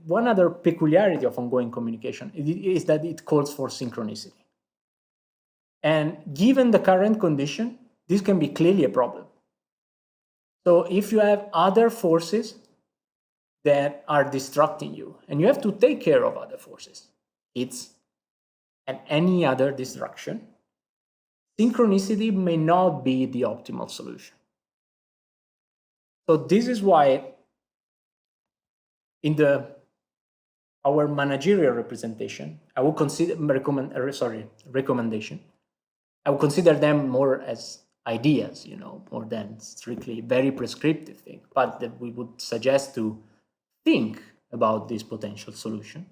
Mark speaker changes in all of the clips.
Speaker 1: one other peculiarity of ongoing communication is that it calls for synchronicity. And given the current condition, this can be clearly a problem. So if you have other forces that are distracting you, and you have to take care of other forces, it's and any other distraction, synchronicity may not be the optimal solution. So this is why in our managerial representation, I would consider recommendation. I would consider them more as ideas, more than strictly very prescriptive thing, but that we would suggest to think about this potential solution.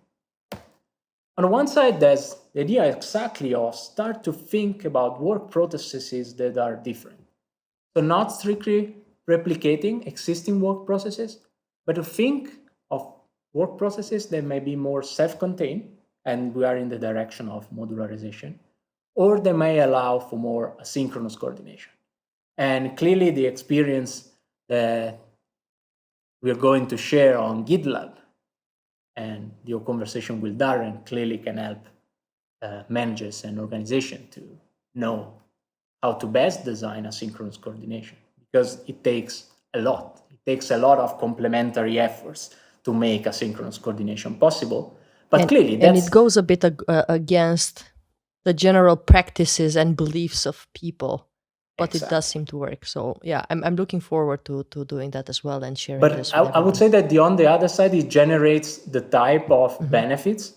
Speaker 1: On one side, there's the idea exactly of start to think about work processes that are different. So not strictly replicating existing work processes, but to think of work processes that may be more self-contained, and we are in the direction of modularization, or they may allow for more asynchronous coordination. And clearly the experience that we're going to share on GitLab and your conversation with Darren clearly can help managers and organizations to know how to best design asynchronous coordination, because it takes a lot. It takes a lot of complementary efforts to make asynchronous coordination possible. But clearly
Speaker 2: and it goes a bit against the general practices and beliefs of people, but exactly. It does seem to work. So yeah, I'm looking forward to doing that as well and sharing this with
Speaker 1: I would say that on the other side, it generates the type of benefits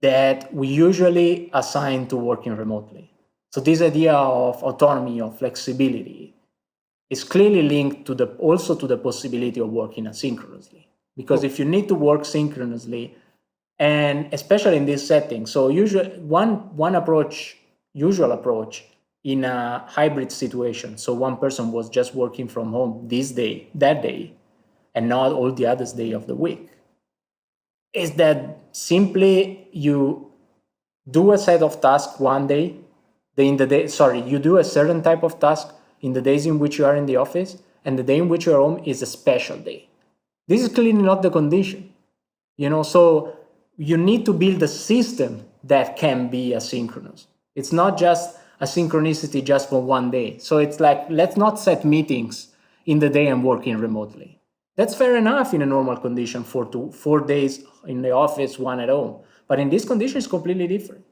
Speaker 1: that we usually assign to working remotely. So this idea of autonomy, of flexibility, is clearly linked to also to the possibility of working asynchronously. Because if you need to work synchronously, and especially in this setting, so usually one approach, usual approach in a hybrid situation, so one person was just working from home this day, that day, and not all the other days of the week, is that simply you do a set of tasks one day, you do a certain type of task in the days in which you are in the office, and the day in which you are home is a special day. This is clearly not the condition, so you need to build a system that can be asynchronous. It's not just asynchronicity just for one day. So it's like, let's not set meetings in the day I'm working remotely. That's fair enough in a normal condition, 4 days in the office, 1 at home. But in this condition, it's completely different.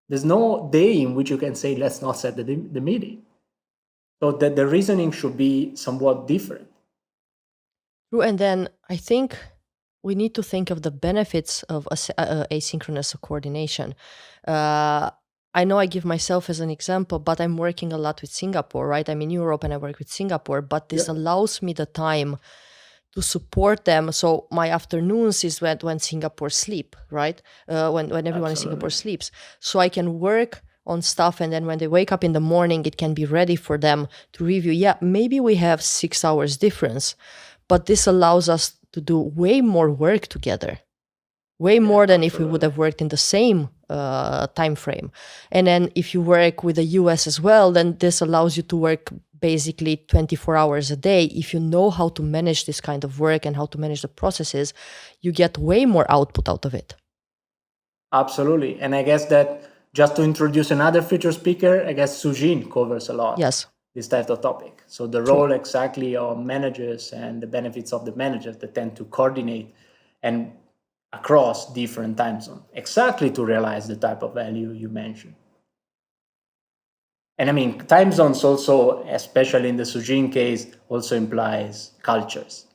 Speaker 1: There's no day in which you can say, let's not set the meeting. So the reasoning should be somewhat different.
Speaker 2: True, and then I think we need to think of the benefits of asynchronous coordination. I know I give myself as an example, but I'm working a lot with Singapore, right? I'm in Europe and I work with Singapore, but this allows me the time to support them. So my afternoons is when Singapore sleep, right? When everyone in Singapore sleeps. So I can work on stuff, and then when they wake up in the morning, it can be ready for them to review. Yeah, maybe we have 6 hours difference, but this allows us to do way more work together, way more than if we would have worked in the same time frame. And then if you work with the US as well, then this allows you to work basically 24 hours a day. If you know how to manage this kind of work and how to manage the processes, you get way more output out of it.
Speaker 1: Absolutely. And I guess that just to introduce another future speaker, I guess Sujin covers a lot.
Speaker 2: Yes.
Speaker 1: This type of topic. So the role exactly of managers and the benefits of the managers that tend to coordinate and across different time zones, exactly to realize the type of value you mentioned. And I mean, time zones also, especially in the Sujin case, also implies cultures.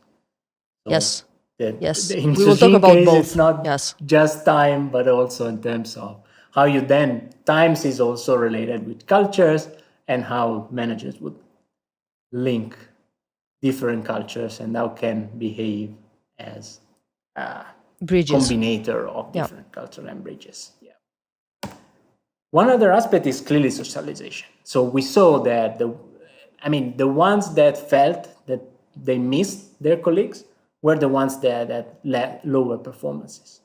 Speaker 1: So
Speaker 2: yes.
Speaker 1: In
Speaker 2: we will talk about
Speaker 1: case,
Speaker 2: both.
Speaker 1: It's not just time, but also in terms of how you then, times is also related with cultures and how managers would link different cultures and how can behave as
Speaker 2: bridges.
Speaker 1: Combinator of different cultures and bridges. Yeah. One other aspect is clearly socialization. So we saw that the ones that felt that they missed their colleagues were the ones that had lower performances.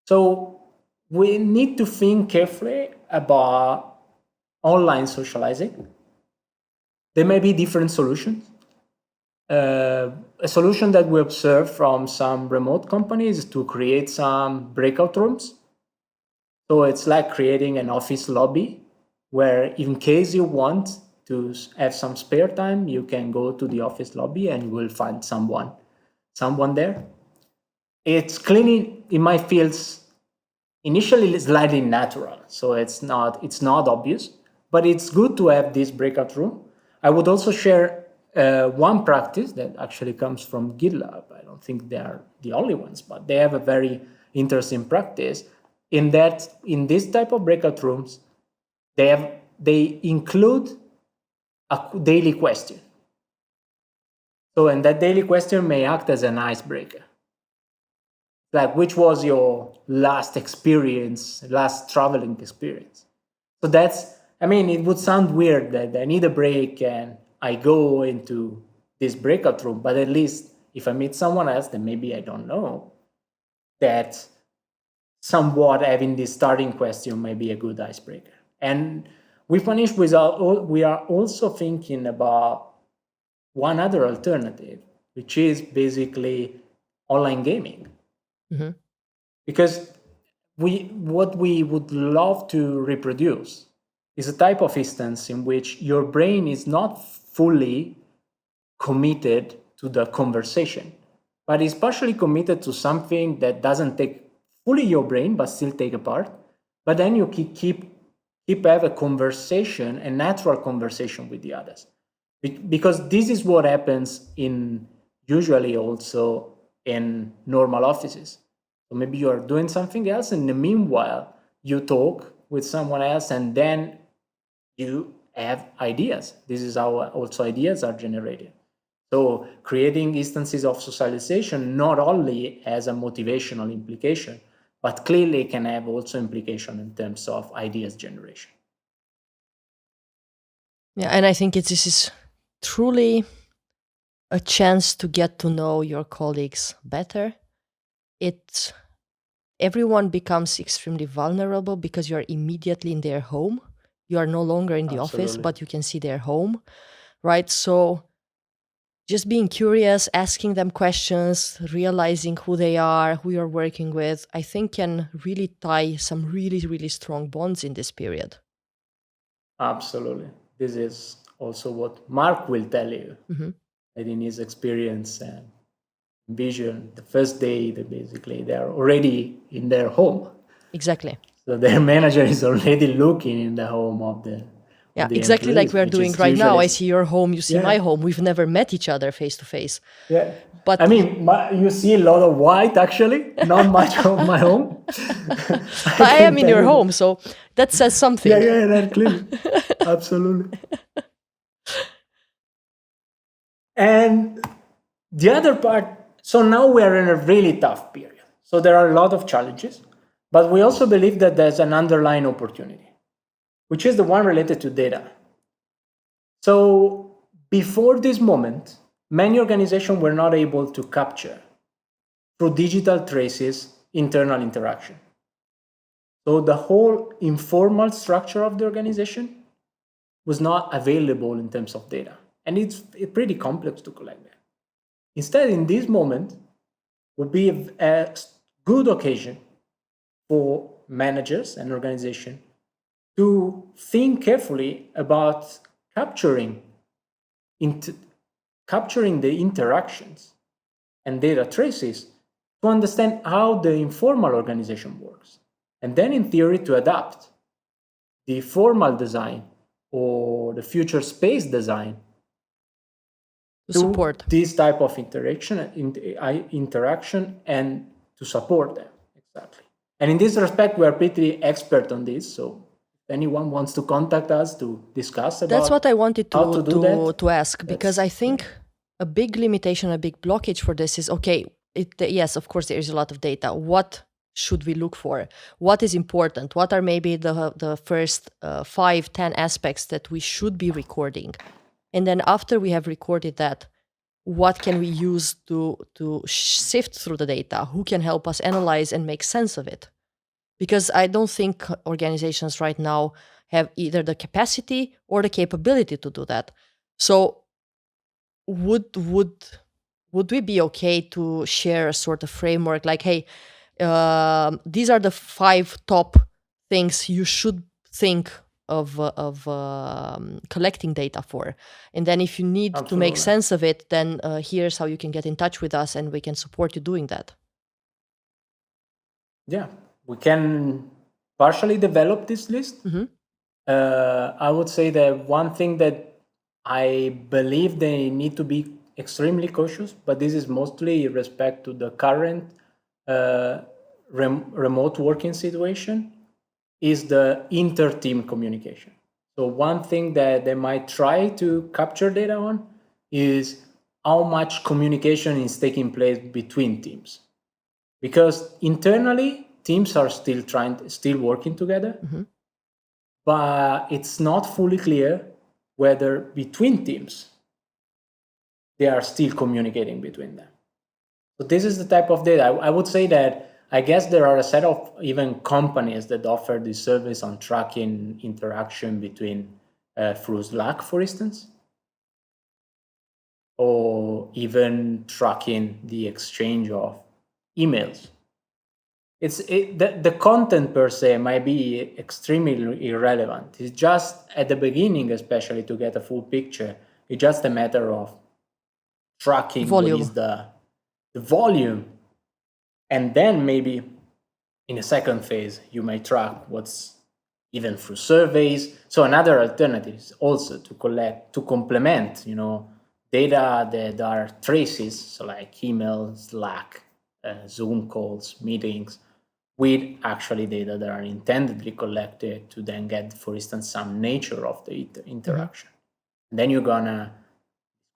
Speaker 1: So we need to think carefully about online socializing. There may be different solutions. a solution that we observed from some remote companies is to create some breakout rooms. So it's like creating an office lobby where in case you want to have some spare time, you can go to the office lobby and you will find someone there. It's clearly, in my fields, initially slightly natural, so it's not obvious, but it's good to have this breakout room. I would also share one practice that actually comes from GitLab. I don't think they are the only ones, but they have a very interesting practice in that in this type of breakout rooms, they include a daily question. So, and that daily question may act as an icebreaker. Like, which was your last traveling experience? So that's, I mean, it would sound weird that I need a break and I go into this breakout room, but at least if I meet someone else, then maybe I don't know that somewhat having this starting question may be a good icebreaker. And we are also thinking about one other alternative, which is basically online gaming. Mm-hmm. Because what we would love to reproduce is a type of instance in which your brain is not fully committed to the conversation, but is partially committed to something that doesn't take fully your brain, but still take a part. But then you keep have a conversation, a natural conversation with the others. Because this is what happens usually also in normal offices. So maybe you're doing something else, and in the meanwhile, you talk with someone else, and then you have ideas. This is how also ideas are generated. So creating instances of socialization not only has a motivational implication, but clearly can have also implication in terms of ideas generation.
Speaker 2: Yeah, and I think this is truly a chance to get to know your colleagues better. Everyone becomes extremely vulnerable because you are immediately in their home. You are no longer in the office, but you can see their home, right? So just being curious, asking them questions, realizing who they are, who you're working with, I think can really tie some really, really strong bonds in this period.
Speaker 1: Absolutely. This is also what Mark will tell you, that in his experience and vision, the first day that basically they're already in their home.
Speaker 2: Exactly.
Speaker 1: So their manager is already looking in the home of the
Speaker 2: exactly like we're doing right now. I see your home, you see my home. We've never met each other face to face.
Speaker 1: Yeah. But I mean, you see a lot of white actually, not much of my home.
Speaker 2: I am in your home, so that says something.
Speaker 1: Yeah, that clearly. Absolutely. And the other part, so now we are in a really tough period. So there are a lot of challenges, but we also believe that there's an underlying opportunity, which is the one related to data. So before this moment, many organizations were not able to capture through digital traces internal interaction. So the whole informal structure of the organization was not available in terms of data. And it's pretty complex to collect that. Instead, in this moment, would be a good occasion for managers and organizations to think carefully about capturing the interactions and data traces to understand how the informal organization works. And then in theory to adapt the formal design or the future space design
Speaker 2: to support
Speaker 1: this type of interaction and to support them. Exactly. And in this respect, we are pretty expert on this. So if anyone wants to contact us to discuss about
Speaker 2: that's what I wanted to ask, because I think
Speaker 1: great.
Speaker 2: A big limitation, a big blockage for this is, okay, yes, of course, there is a lot of data. What should we look for? What is important? What are maybe the first 5-10 aspects that we should be recording? And then after we have recorded that, what can we use to sift through the data? Who can help us analyze and make sense of it? Because I don't think organizations right now have either the capacity or the capability to do that. So would would we be okay to share a sort of framework like, hey, these are the 5 top things you should think of collecting data for, and then if you need to make
Speaker 1: Absolutely.
Speaker 2: sense of it, then here's how you can get in touch with us and we can support you doing that.
Speaker 1: Yeah, we can partially develop this list. I would say that one thing that I believe they need to be extremely cautious, but this is mostly in respect to the current remote working situation, is the inter-team communication. So one thing that they might try to capture data on is how much communication is taking place between teams. Because internally, teams are still working together, but it's not fully clear whether between teams they are still communicating between them. So this is the type of data. I would say that I guess there are a set of even companies that offer this service on tracking interaction between through Slack, for instance, or even tracking the exchange of emails. The content per se might be extremely irrelevant. It's just at the beginning, especially to get a full picture, it's just a matter of tracking what is the volume. And then maybe in a second phase, you might track what's even through surveys. So another alternative is also to complement, data that are traces, so like email, Slack, Zoom calls, meetings, with actually data that are intendedly collected to then get, for instance, some nature of the interaction. And then you're gonna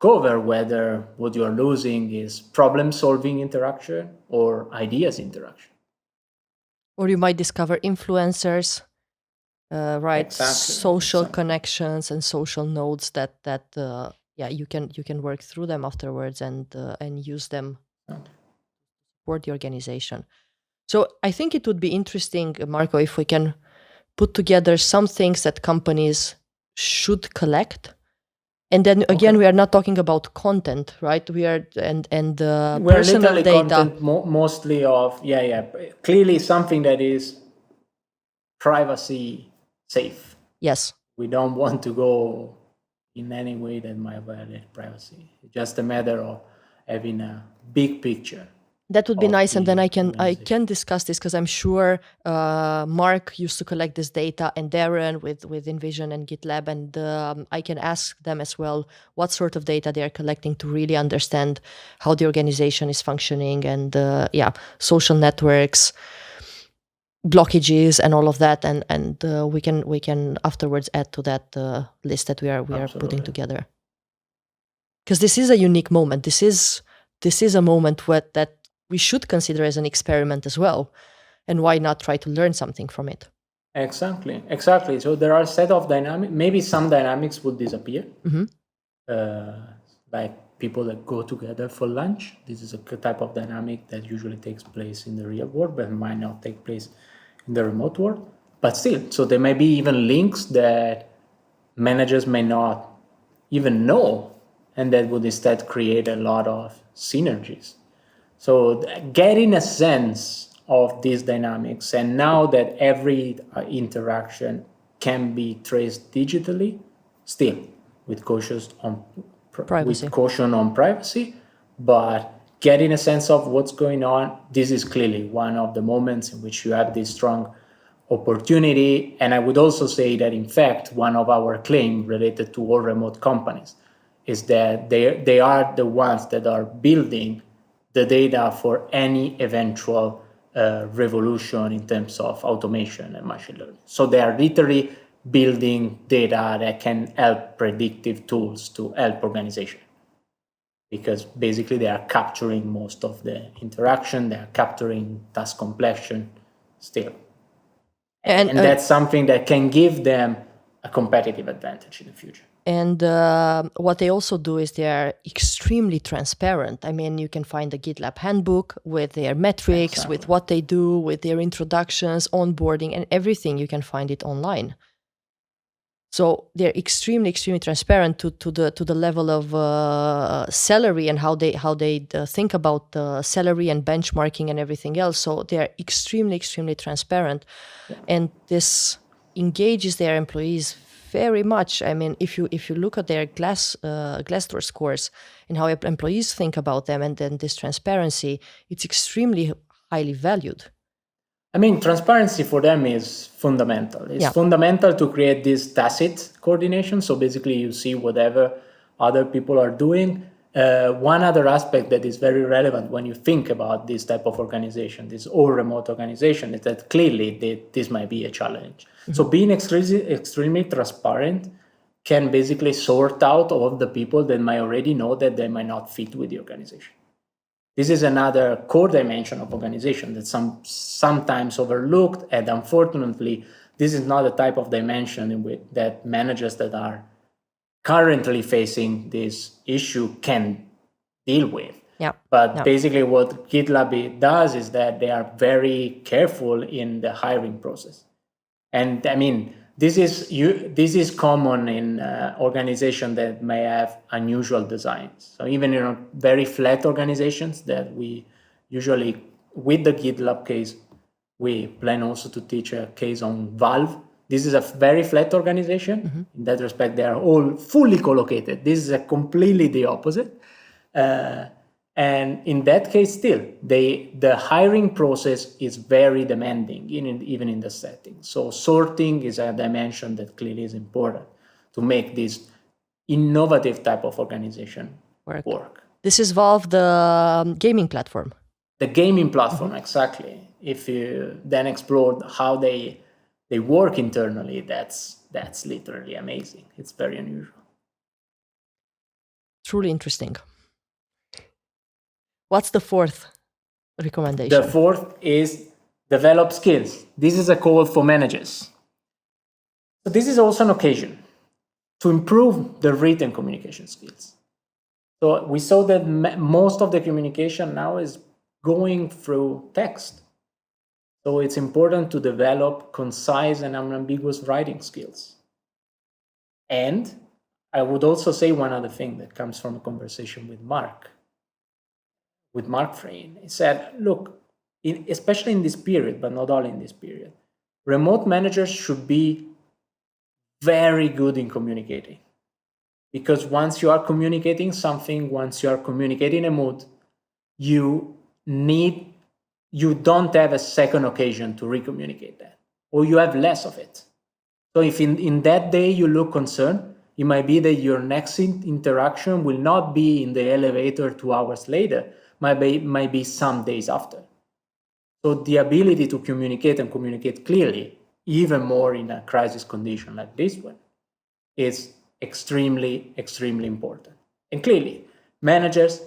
Speaker 1: discover whether what you're losing is problem-solving interaction or ideas interaction.
Speaker 2: Or you might discover influencers, right?
Speaker 1: Exactly.
Speaker 2: Social connections and social nodes that you can work through them afterwards and use them to support the organization. So I think it would be interesting, Marco, if we can put together some things that companies should collect. And then again, we are not talking about content, right? We are and
Speaker 1: we're
Speaker 2: personal
Speaker 1: literally
Speaker 2: data.
Speaker 1: Content mostly of clearly something that is privacy safe.
Speaker 2: Yes.
Speaker 1: We don't want to go in any way that might violate privacy. It's just a matter of having a big picture.
Speaker 2: That would be nice, and then I can discuss this because I'm sure Mark used to collect this data, and Darren with Envision and GitLab, and I can ask them as well what sort of data they are collecting to really understand how the organization is functioning, and social networks, blockages, and all of that, and we can afterwards add to that list that we are putting together. Because this is a unique moment. This is a moment that we should consider as an experiment as well. And why not try to learn something from it?
Speaker 1: Exactly. So there are a set of dynamics. Maybe some dynamics will disappear. Like people that go together for lunch. This is a type of dynamic that usually takes place in the real world, but might not take place in the remote world. But still, so there may be even links that managers may not even know, and that would instead create a lot of synergies. So getting a sense of these dynamics, and now that every interaction can be traced digitally, still with caution on privacy, but getting a sense of what's going on, this is clearly one of the moments in which you have this strong opportunity. And I would also say that, in fact, one of our claims related to all remote companies is that they are the ones that are building the data for any eventual revolution in terms of automation and machine learning. So they are literally building data that can help predictive tools to help organization. Because basically they are capturing most of the interaction, they are capturing task completion still. And that's something that can give them a competitive advantage in the future.
Speaker 2: And what they also do is they are extremely transparent. I mean, you can find the GitLab handbook with their metrics, with what they do, with their introductions, onboarding, and everything. You can find it online. So they're extremely, extremely transparent to the level of salary and how they think about salary and benchmarking and everything else. So they're extremely, extremely transparent, and this engages their employees very much. I mean, if you look at their Glassdoor scores and how employees think about them, and then this transparency, it's extremely highly valued.
Speaker 1: I mean, transparency for them is fundamental. It's fundamental to create this tacit coordination. So basically, you see whatever other people are doing. One other aspect that is very relevant when you think about this type of organization, this all remote organization, is that clearly this might be a challenge. Mm-hmm. So being extremely transparent can basically sort out all of the people that might already know that they might not fit with the organization. This is another core dimension of organization that sometimes overlooked, and unfortunately, this is not the type of dimension that managers that are currently facing this issue can deal with. But basically what GitLab does is that they are very careful in the hiring process. And I mean, this is common in organizations that may have unusual designs. So even in very flat organizations that we usually, with the GitLab case, we plan also to teach a case on Valve. This is a very flat organization. Mm-hmm. In that respect, they are all fully collocated. This is completely the opposite. And in that case, still, the hiring process is very demanding, even in the setting. So sorting is a dimension that clearly is important to make this innovative type of organization work.
Speaker 2: This is Valve, the gaming platform.
Speaker 1: The gaming platform, mm-hmm. Exactly. If you then explore how they work internally, that's literally amazing. It's very unusual.
Speaker 2: Truly interesting. What's the fourth recommendation?
Speaker 1: The fourth is develop skills. This is a call for managers. So this is also an occasion to improve the written communication skills. So we saw that most of the communication now is going through text. So it's important to develop concise and unambiguous writing skills. And I would also say one other thing that comes from a conversation with Mark Frayne. He said, look, especially in this period, but not only in this period, remote managers should be very good in communicating. Because once you are communicating something, once you are communicating a mood, you don't have a second occasion to recommunicate that, or you have less of it. So if in that day you look concerned, it might be that your next interaction will not be in the elevator 2 hours later, might be some days after. So the ability to communicate and communicate clearly, even more in a crisis condition like this one, is extremely, extremely important. And clearly, managers,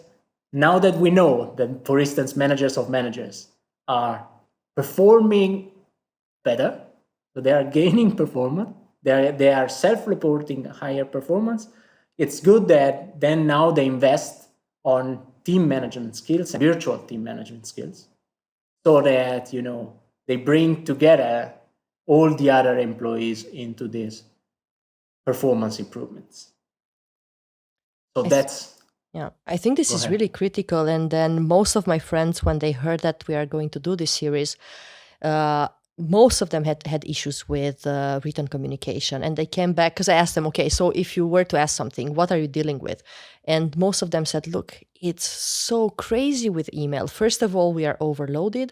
Speaker 1: now that we know that, for instance, managers of managers are performing better, so they are gaining performance, they are self-reporting higher performance, it's good that then now they invest on team management skills and virtual team management skills, so that they bring together all the other employees into these performance improvements. So
Speaker 2: I think this is really critical. And then most of my friends, when they heard that we are going to do this series, most of them had issues with written communication, and they came back because I asked them, okay, so if you were to ask something, what are you dealing with? And most of them said, look, it's so crazy with email. First of all, we are overloaded.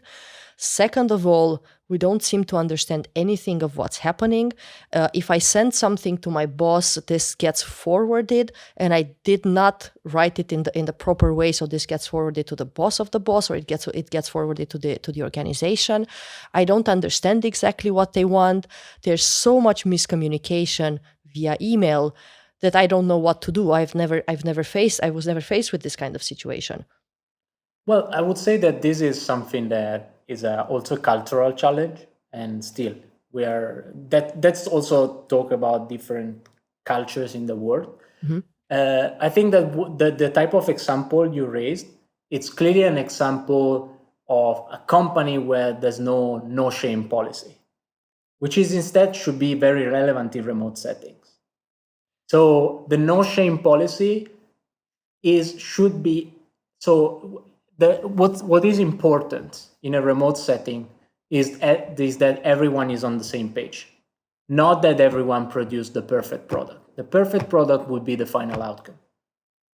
Speaker 2: Second of all, we don't seem to understand anything of what's happening. If I send something to my boss, this gets forwarded, and I did not write it in the proper way, so this gets forwarded to the boss of the boss, or it gets forwarded to the organization. I don't understand exactly what they want. There's so much miscommunication via email that I don't know what to do. I was never faced with this kind of situation.
Speaker 1: Well, I would say that this is something that is also a cultural challenge, and still that's also talk about different cultures in the world. Mm-hmm. I think that the type of example you raised, it's clearly an example of a company where there's no shame policy, which is instead should be very relevant in remote settings. So the no shame policy should be, so what is important in a remote setting is that everyone is on the same page, not that everyone produced the perfect product. The perfect product would be the final outcome,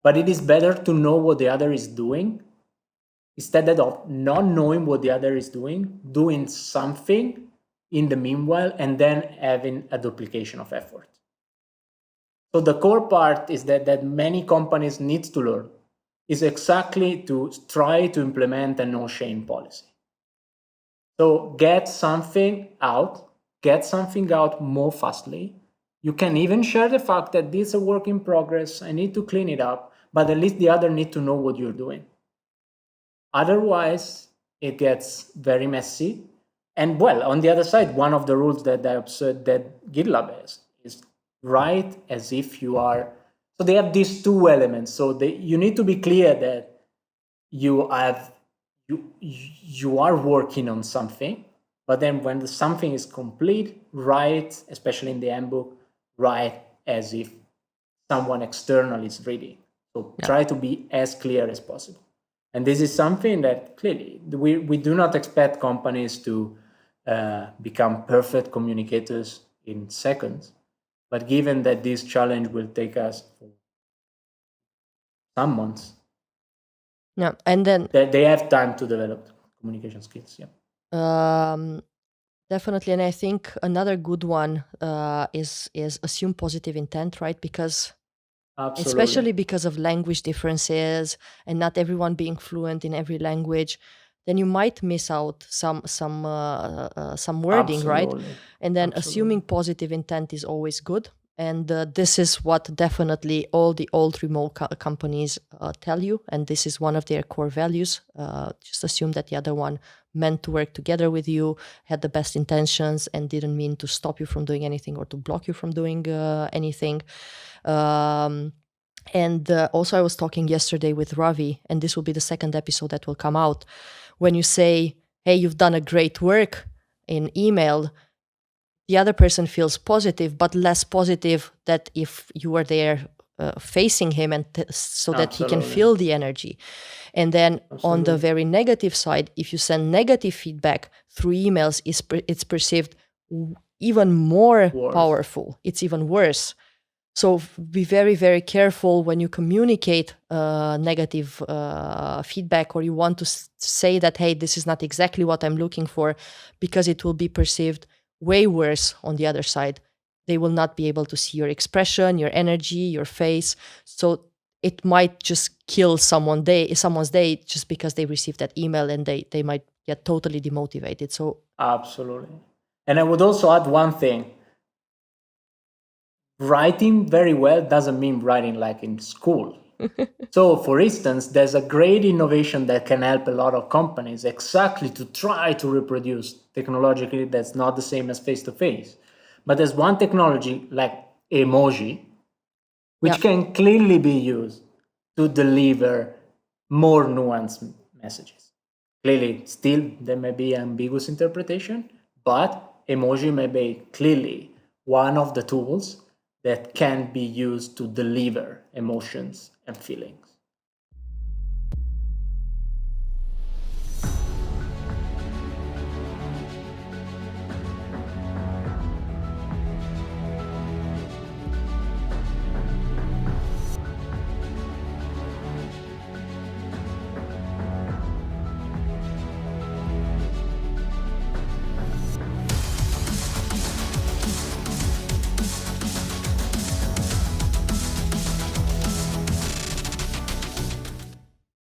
Speaker 1: but it is better to know what the other is doing instead of not knowing what the other is doing something in the meanwhile, and then having a duplication of effort. So the core part is that many companies need to learn is exactly to try to implement a no shame policy. So get something out more fastly. You can even share the fact that this is a work in progress, I need to clean it up, but at least the other need to know what you're doing. Otherwise, it gets very messy. And well, on the other side, one of the rules that I observed that GitLab has is write as if you are. So they have these two elements. So you need to be clear that you are working on something, but then when something is complete, write, especially in the handbook, write as if someone external is reading. So try to be as clear as possible. And this is something that clearly we do not expect companies to become perfect communicators in seconds. But given that this challenge will take us some months,
Speaker 2: and then
Speaker 1: they have time to develop communication skills.
Speaker 2: Definitely, and I think another good one is assume positive intent, right? Because
Speaker 1: Absolutely.
Speaker 2: especially because of language differences and not everyone being fluent in every language, then you might miss out some wording, right?
Speaker 1: Absolutely.
Speaker 2: And then assuming positive intent is always good. And this is what definitely all the old remote companies tell you. And this is one of their core values. Just assume that the other one meant to work together with you, had the best intentions, and didn't mean to stop you from doing anything or to block you from doing anything. And also I was talking yesterday with Ravi, and this will be the second episode that will come out. When you say, hey, you've done a great work in email, the other person feels positive, but less positive that if you were there facing him, and so that he can feel the energy. And then on the very negative side, if you send negative feedback through emails, it's perceived even more powerful. It's even worse. So be very, very careful when you communicate negative feedback, or you want to say that, hey, this is not exactly what I'm looking for, because it will be perceived way worse on the other side. They will not be able to see your expression, your energy, your face. So it might just kill someone's day just because they received that email, and they might get totally demotivated. So
Speaker 1: absolutely. And I would also add one thing. Writing very well doesn't mean writing like in school. So, for instance, there's a great innovation that can help a lot of companies exactly to try to reproduce technologically that's not the same as face-to-face. But there's one technology like emoji, which can clearly be used to deliver more nuanced messages. Clearly, still, there may be ambiguous interpretation, but emoji may be clearly one of the tools that can be used to deliver emotions and feelings.